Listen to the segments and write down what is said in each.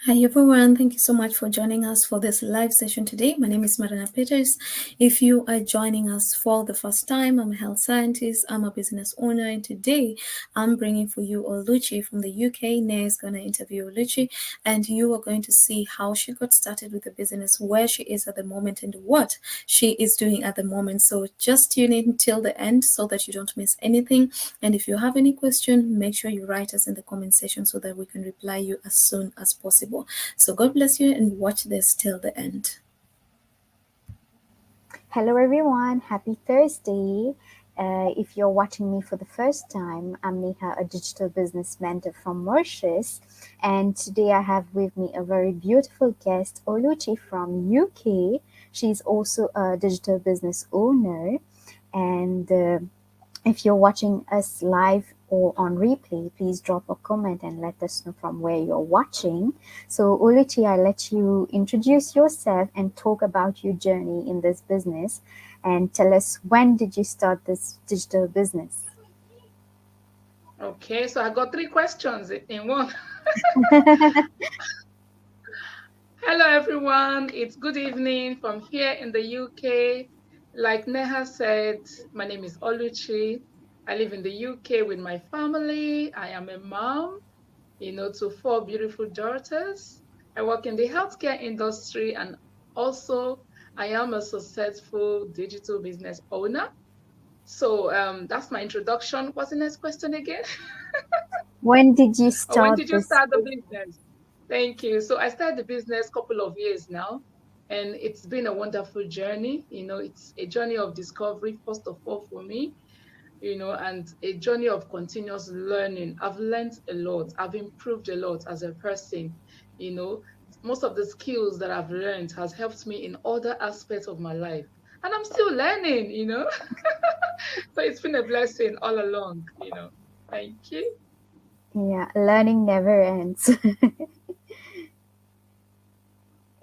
Hi everyone, thank you so much for joining us for this live session today. My name is Marina Peters. If you are joining us for the first time, I'm a health scientist, I'm a business owner, and today I'm bringing for you Oluchi from the UK. Naya is going to interview Oluchi, and you are going to see how she got started with the business, where she is at the moment, and what she is doing at the moment. So just tune in till the end so that you don't miss anything. And if you have any question, make sure you write us in the comment section so that we can reply you as soon as possible. So God bless you and watch this till the end. Hello, everyone. Happy Thursday. If you're watching me for the first time, I'm Neha, a digital business mentor from Mauritius. And today I have with me a very beautiful guest, Oluchi from UK. She's also a digital business owner. And if you're watching us live or on replay, please drop a comment and let us know from where you're watching. So, Oluchi, I let you introduce yourself and talk about your journey in this business and tell us when did you start this digital business? Okay, so I got three questions in one. Hello, everyone. It's good evening from here in the UK. Like Neha said, my name is Oluchi. I live in the UK with my family. I am a mom, to four beautiful daughters. I work in the healthcare industry and also I am a successful digital business owner. So that's my introduction. What's the next question again? When did you Or when start did you this start the business? business? Thank you. So I started the business a couple of years now, and it's been a wonderful journey. It's a journey of discovery, first of all, for me, and a journey of continuous learning. I've learned a lot, I've improved a lot as a person. You know, Most of the skills that I've learned has helped me in other aspects of my life. And I'm still learning. So it's been a blessing all along. Thank you. Yeah, learning never ends.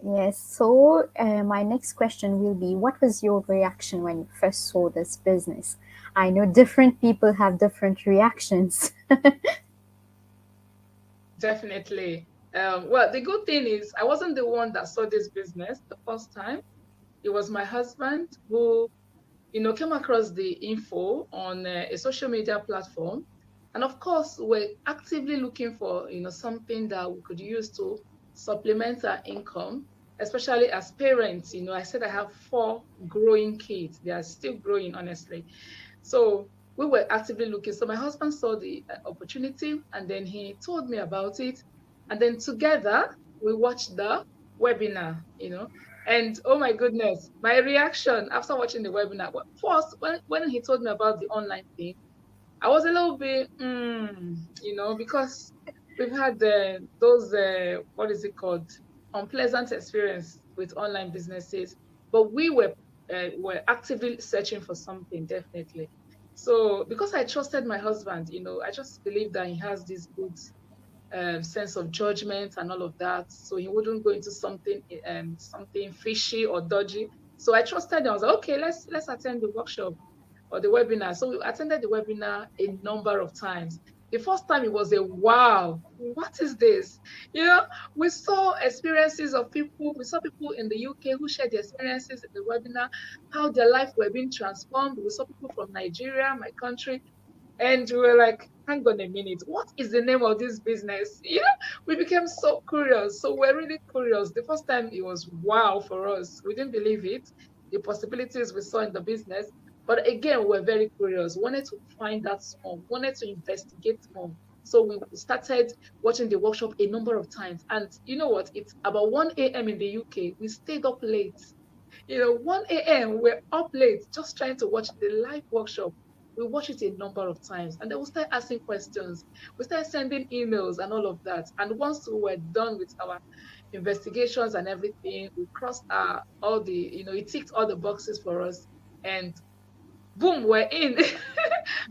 Yes, so my next question will be what was your reaction when you first saw this business? I know different people have different reactions. Definitely. Well, the good thing is I wasn't the one that saw this business the first time. It was my husband who came across the info on a social media platform. And of course, we're actively looking for something that we could use to supplement our income, especially as parents. I said I have four growing kids. They are still growing, honestly. So we were actively looking. So my husband saw the opportunity and then he told me about it. And then together we watched the webinar. And oh my goodness, my reaction after watching the webinar, first, when he told me about the online thing, I was a little bit, because we've had those, what is it called, unpleasant experience with online businesses, but we were actively searching for something, definitely. So because I trusted my husband, I just believe that he has this good sense of judgment and all of that. So he wouldn't go into something fishy or dodgy. So I trusted him. I was like, okay, let's attend the workshop or the webinar. So we attended the webinar a number of times. The first time it was a wow, what is this? You know, we saw experiences of people, we saw people in the UK who shared their experiences in the webinar, how their life were being transformed. We saw people from Nigeria, my country, and we were like, hang on a minute, what is the name of this business? We became so curious. So we're really curious. The first time it was wow for us. We didn't believe it, the possibilities we saw in the business. But again, we're very curious, wanted to find out more, wanted to investigate more. So we started watching the workshop a number of times. And you know what? It's about 1 a.m. in the UK. We stayed up late. 1 a.m. We're up late just trying to watch the live workshop. We watch it a number of times and then we start asking questions. We start sending emails and all of that. And once we were done with our investigations and everything, we crossed it ticked all the boxes for us. And boom, we're in. And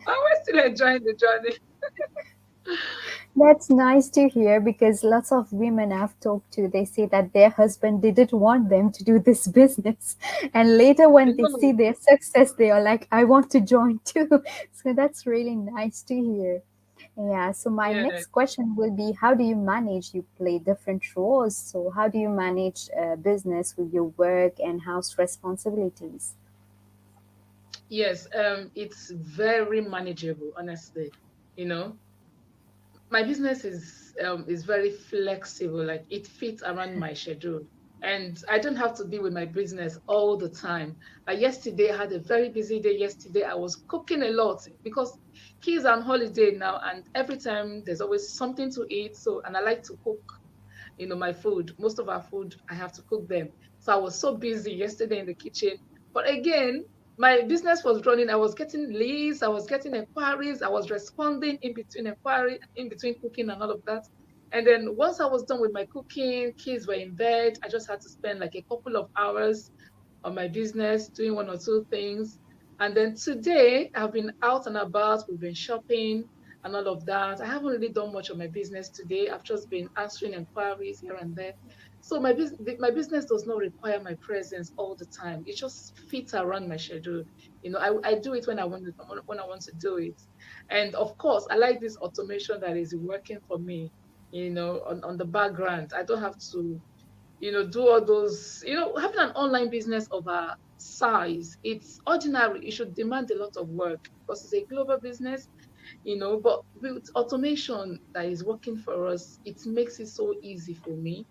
we're still enjoying the journey. That's nice to hear because lots of women I've talked to, they say that their husband didn't want them to do this business. And later, I when they see know. their success, they are like, I want to join too. So that's really nice to hear. Yeah, so my Yeah. next question will be, how do you manage? You play different roles. So, how do you manage business with your work and house responsibilities? Yes, it's very manageable, honestly. You know, my business is very flexible, like it fits around my schedule. And I don't have to be with my business all the time. Like yesterday, I had a very busy day. Yesterday, I was cooking a lot because kids are on holiday now, and every time there's always something to eat. So, and I like to cook, my food. Most of our food, I have to cook them. So I was so busy yesterday in the kitchen. But again, my business was running. I was getting leads, I was getting inquiries, I was responding in between inquiry, in between cooking and all of that. And then once I was done with my cooking, kids were in bed. I just had to spend like a couple of hours on my business, doing one or two things. And then today, I've been out and about. We've been shopping and all of that. I haven't really done much of my business today. I've just been answering inquiries here and there. So my business does not require my presence all the time. It just fits around my schedule. I do it when I want to do it. And of course, I like this automation that is working for me. On the background, I don't have to do all those, having an online business of a size, it's ordinary. It should demand a lot of work because it's a global business, but with automation that is working for us, it makes it so easy for me.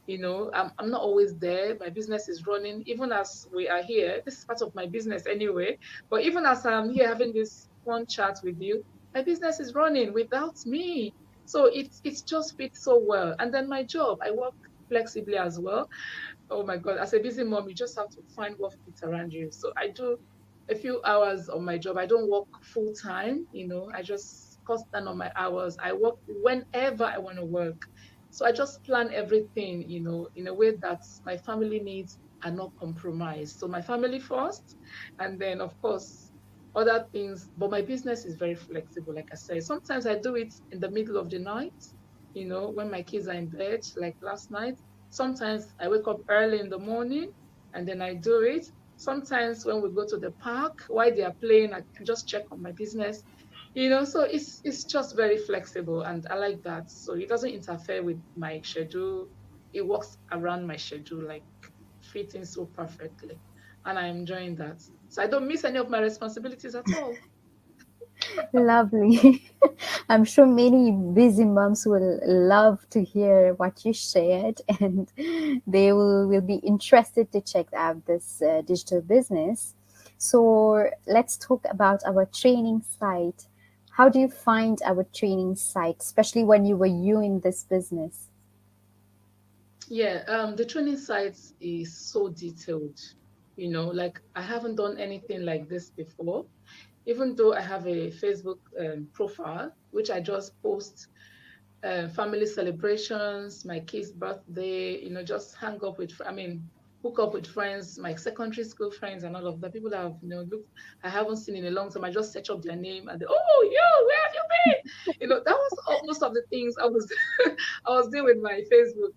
I'm not always there. My business is running, even as we are here. This is part of my business anyway. But even as I'm here having this fun chat with you, my business is running without me. So it's just fits so well. And then my job, I work flexibly as well. Oh my God, as a busy mom, you just have to find what fits around you. So I do a few hours on my job. I don't work full time, I just cut down on my hours. I work whenever I want to work. So I just plan everything, in a way that my family needs are not compromised. So my family first, and then of course other things. But my business is very flexible, like I said. Sometimes I do it in the middle of the night, when my kids are in bed, like last night. Sometimes I wake up early in the morning and then I do it. Sometimes when we go to the park, while they are playing, I can just check on my business. So it's just very flexible and I like that. So it doesn't interfere with my schedule. It works around my schedule, like fitting so perfectly. And I'm enjoying that. So I don't miss any of my responsibilities at all. Lovely. I'm sure many busy moms will love to hear what you shared, and they will be interested to check out this digital business. So, let's talk about our training site. How do you find our training site, especially when you were you in this business? Yeah, the training sites is so detailed. Like I haven't done anything like this before. Even though I have a Facebook profile, which I just post family celebrations, my kid's birthday, just hang up with, hook up with friends, my secondary school friends, and all of that. People have, look, I haven't seen in a long time. I just search up their name and they, oh, you, where have you been? That was most of the things I was, I was doing with my Facebook.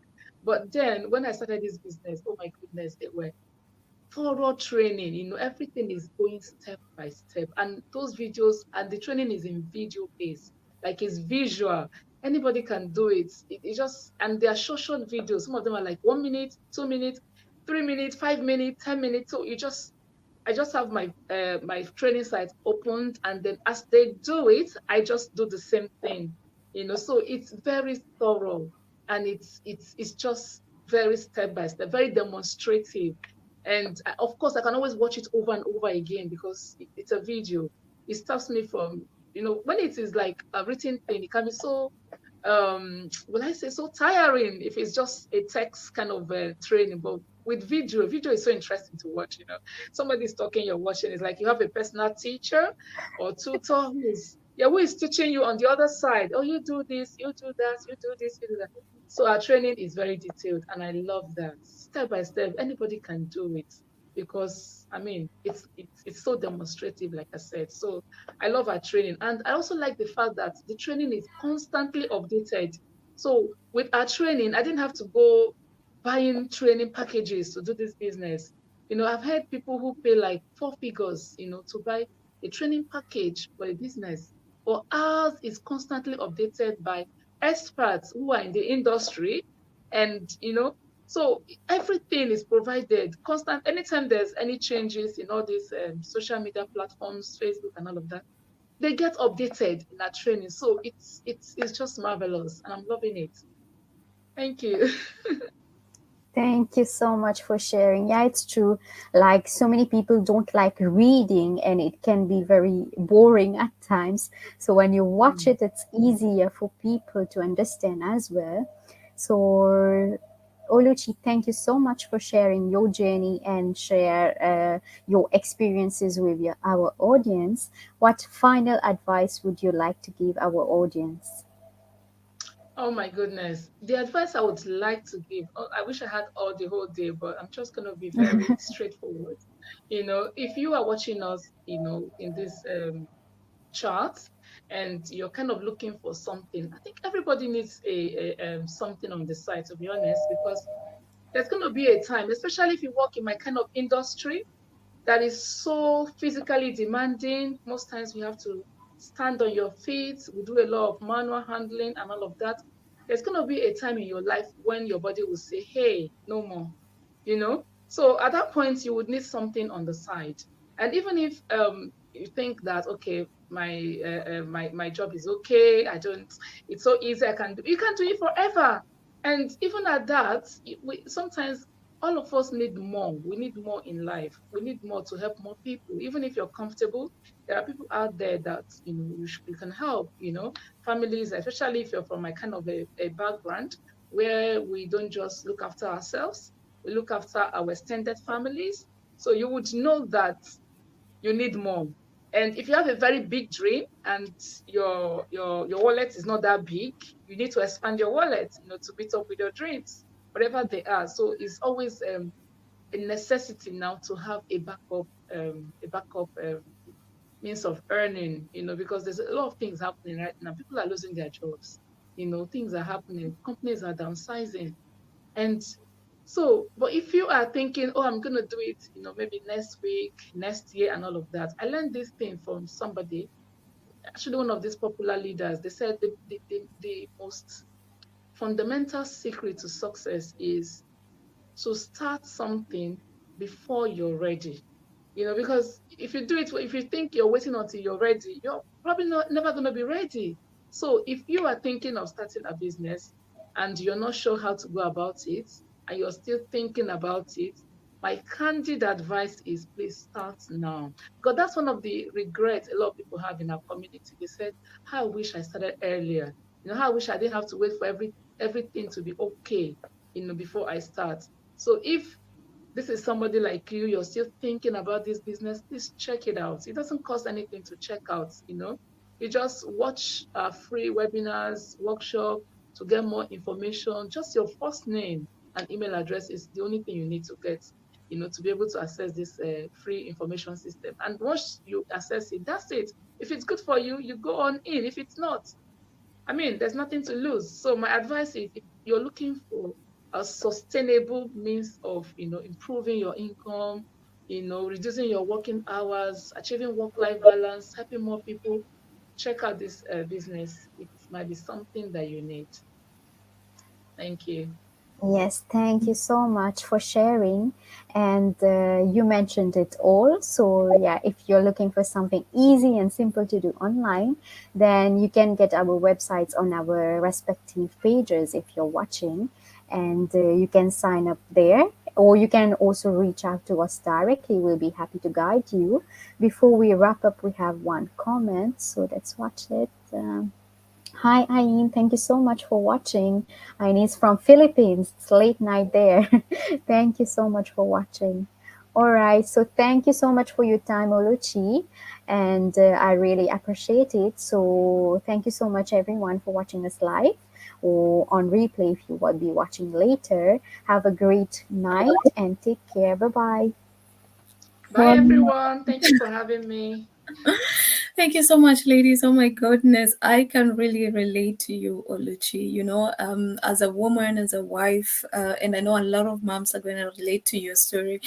But then when I started this business, oh my goodness, they were thorough training. Everything is going step by step. And those videos and the training is in video based, like it's visual. Anybody can do it. It just, and they are short videos. Some of them are like 1 minute, 2 minutes, 3 minutes, 5 minutes, 10 minutes. So I just have my training site opened, and then as they do it, I just do the same thing. So it's very thorough, and it's just very step by step, very demonstrative. And of course, I can always watch it over and over again because it's a video. It stops me from, when it is like a written thing, it can be so will I say so tiring if it's just a text kind of training. But with video is so interesting to watch. Somebody's talking, you're watching. It's like you have a personal teacher or tutor who is teaching you on the other side. Oh, you do this, you do that, you do this, you do that. So our training is very detailed, and I love that. Step by step, anybody can do it because it's so demonstrative, like I said. So I love our training. And I also like the fact that the training is constantly updated. So with our training, I didn't have to go buying training packages to do this business. I've heard people who pay like four figures, to buy a training package for a business. but ours is constantly updated by experts who are in the industry. And, so everything is provided constant. Anytime there's any changes in all these social media platforms, Facebook and all of that, they get updated in our training. So it's just marvelous, and I'm loving it. Thank you. Thank you so much for sharing. Yeah, it's true. Like so many people don't like reading and it can be very boring at times. So when you watch Mm. it, it's easier for people to understand as well. So Oluchi, thank you so much for sharing your journey and share your experiences with our audience. What final advice would you like to give our audience? Oh my goodness. The advice I would like to give, I wish I had all the whole day, but I'm just going to be very straightforward. If you are watching us, in this chart, and you're kind of looking for something, I think everybody needs a something on the side, to be honest, because there's going to be a time, especially if you work in my kind of industry, that is so physically demanding. Most times we have to stand on your feet. We do a lot of manual handling and all of that. There's going to be a time in your life when your body will say, hey, no more, So at that point, you would need something on the side. And even if you think that, okay, my job is okay, it's so easy, you can do it forever. And even at that, sometimes all of us need more. We need more in life. We need more to help more people. Even if you're comfortable, there are people out there that you can help. Families, especially if you're from a kind of a background where we don't just look after ourselves, we look after our extended families. So you would know that you need more. And if you have a very big dream and your wallet is not that big, you need to expand your wallet, to meet up with your dreams, whatever they are. So it's always a necessity now to have a backup means of earning, because there's a lot of things happening right now. People are losing their jobs, things are happening, companies are downsizing. And so, but if you are thinking, oh, I'm going to do it, maybe next week, next year, and all of that, I learned this thing from somebody, actually one of these popular leaders. They said the most fundamental secret to success is to start something before you're ready. Because if you think you're waiting until you're ready, you're probably not never going to be ready. So if you are thinking of starting a business and you're not sure how to go about it, and you're still thinking about it, my candid advice is please start now. Because that's one of the regrets a lot of people have in our community. They said, how I wish I started earlier. How I wish I didn't have to wait for everything to be okay, before I start. So if this is somebody like you're still thinking about this business, please check it out. It doesn't cost anything to check out. You just watch free webinars, workshop to get more information. Just your first name and email address is the only thing you need to get, to be able to access this free information system. And once you access it, that's it. If it's good for you, you go on in. If it's not, I mean, there's nothing to lose. So my advice is if you're looking for a sustainable means of, improving your income, reducing your working hours, achieving work-life balance, helping more people, check out this business. It might be something that you need. Thank you. Yes, thank you so much for sharing. And you mentioned it all. So, yeah, if you're looking for something easy and simple to do online, then you can get our websites on our respective pages if you're watching. And you can sign up there. Or you can also reach out to us directly. We'll be happy to guide you. Before we wrap up, we have one comment. So let's watch it. Hi, Ayin. Thank you so much for watching. Ayin is from Philippines. It's late night there. Thank you so much for watching. All right. So thank you so much for your time, Oluchi. And I really appreciate it. So thank you so much, everyone, for watching us live or on replay if you will be watching later. Have a great night and take care. Bye bye. Bye, everyone. Thank you for having me. Thank you so much, ladies. Oh my goodness, I can really relate to you, Oluchi. As a woman, as a wife, and I know a lot of moms are going to relate to your story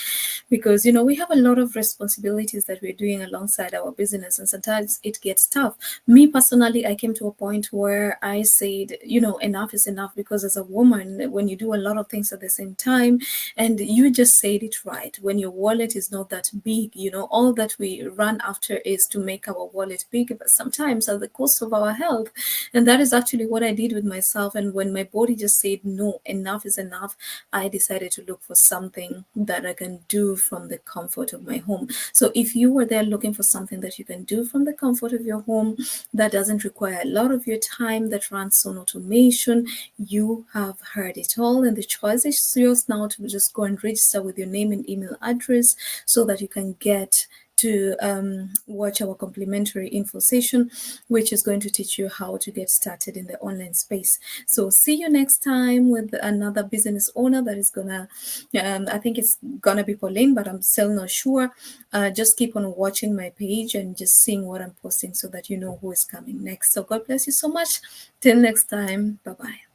because we have a lot of responsibilities that we're doing alongside our business, and sometimes it gets tough. Me personally, I came to a point where I said, enough is enough, because as a woman, when you do a lot of things at the same time, and you just said it right, when your wallet is not that big, all that we run after is to make our wallet big, but sometimes at the cost of our health. And that is actually what I did with myself. And when my body just said, no, enough is enough, I decided to look for something that I can do from the comfort of my home. So if you were there looking for something that you can do from the comfort of your home, that doesn't require a lot of your time, that runs on automation, you have heard it all. And the choice is yours now to just go and register with your name and email address so that you can get to watch our complimentary info session, which is going to teach you how to get started in the online space. So see you next time with another business owner that is gonna, I think it's gonna be Pauline, but I'm still not sure. Just keep on watching my page and just seeing what I'm posting so that you know who is coming next. So God bless you so much. Till next time. Bye bye.